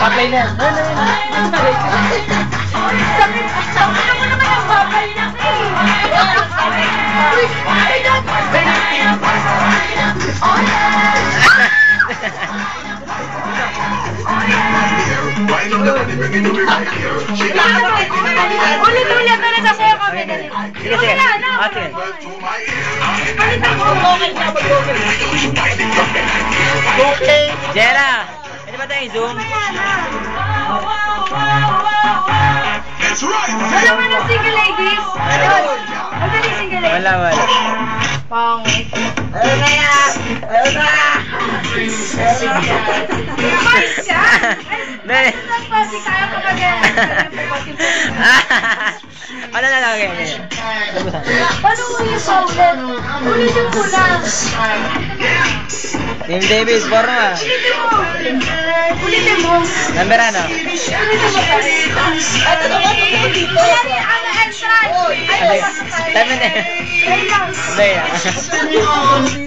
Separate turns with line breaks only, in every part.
Paplay na.
Sabi mo naman ang babay na ulit-ulit na nagsasayo kami.
Sige, sige. Sige.
Okay.
Jera! Pwede ba tayong zoom?
Wala mo ng single ladies? Ayun. Wala ng single ladies?
Wala, wala.
Pangit.
Ayun na yan! Ayun na!
Ay, siya?
Dali.
Nagpasi tayo kapag
Ano na lang, okay.
paano mo yung saulit? Ulitin mo lang.
Team Davis, forma.
Ulitin mo. Ulitin mo.
Number ano?
Ulitin mo pa rin.
Ito naman ako dito!
Kaya ang extra. Ay,
Seven eh.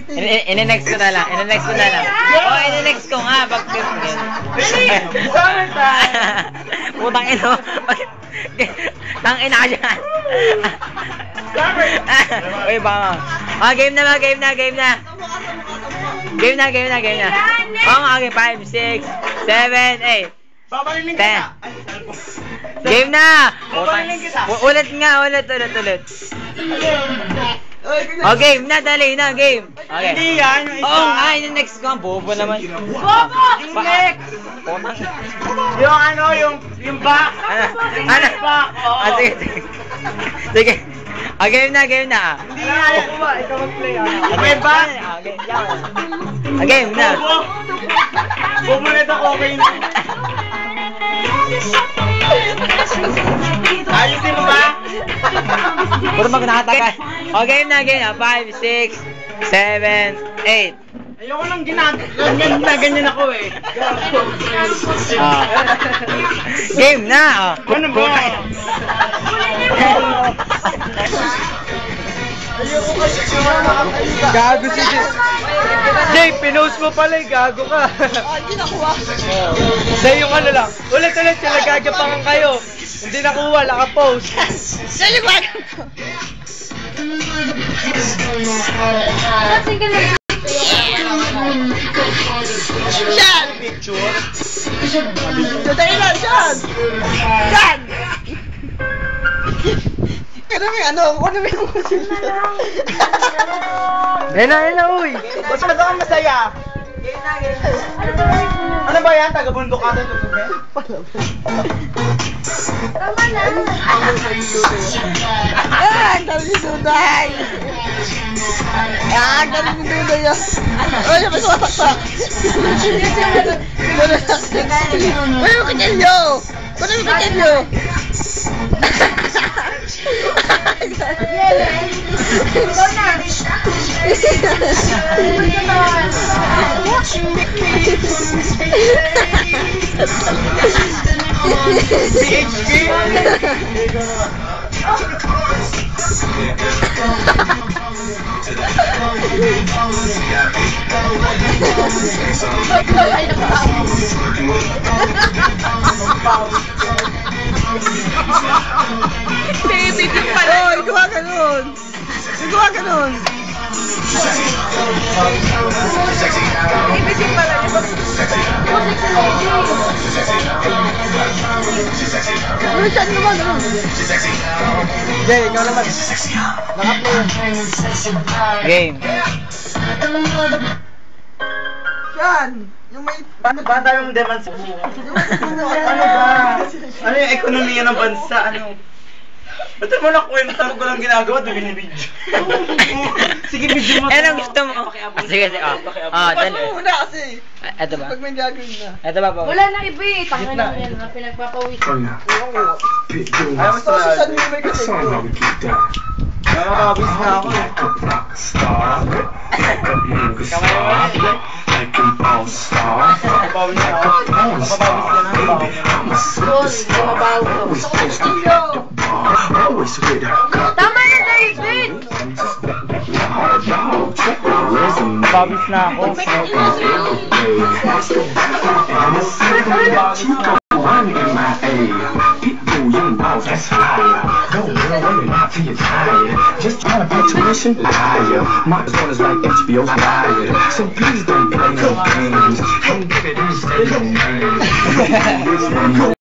Hindi. Ine-next ko na lang. Ine-next ko na lang. Oh, ine-next ko nga. Putang ino. Tangina ka dyan. Uy, baka. Oh, game na ba? Game na. Game na. Oh, okay. 5, 6, 7, 8. 10. Game na! Ulit nga, ulit. Oh, game na, dali na, game. Okay.
Hindi yan.
Oo nga, next ko. Bobo naman.
Bobo!
Next!
Putang.
Yung ano, yung back.
Ano?
Back. Oo.
Sige. Sige. Oh, game na.
Hindi nga ako ba? Ikaw mag-play.
Okay,
back.
Game na.
Bobo na ito, okay na. Ayusin mo ba?
Puro mag-nakatagal. O, game na. 5, 6, 7, 8.
Ayoko nang ganyan ako eh.
Game na.
Ano ba?
Gago si Jay, pinost mo pala eh. Gago ka.
Hindi nakuha.
Jay, yung ano lang. Ulit sila gagapangan kayo. Hindi nakuha, naka-post.
Sali ba?
Single ladies.
Yan! Picture? Dali lang, yan! Yan! Ano may musin na?
Yan na, uy.
Basta nagawang masaya. Ano ba yan? Taga-bundok ka doon?
Tama na.
Yan! Dali ni Duday! Yan! Dali ni Duday yan! Ay, may sumasaksak! Ay, yung kanyelyo! Ano yung kanyelyo?
Ikaw na.
Bibigyan pala! Oh, gawa ganun! Gawa ganun! Bibigyan pala! Ano siya? Ano ba ganun?
Jay, ikaw naman. Game.
Yan! Yung may...
Paano ba tayong demands? Ano ba? Ano yung ekonomiya ng bansa? Ano? Ba't mo na kwenta mo ko lang ginagawa ito binibidyo? Sige, video mo.
Anong gusto mo? Sige.
Ba't mo muna kasi?
Eto ba?
Pag may gagawin na.
Eto ba po?
Wala na iba eh. Tanga na yan. Pinagpapawis.
Ayaw mo sa
Saan mo may kasi ko?
nakakabis na ako eh. Nakakabawis na ako. Nakakabawis ka na.
Tama na, David!
Pabis na ako.
One in my A. Pitbull, young boss, that's fire. Go girl, work it out till you're tired. Just try to pay tuition, liar. My zone is like HBO Live. So please don't play no games. Don't give it in, stay no man.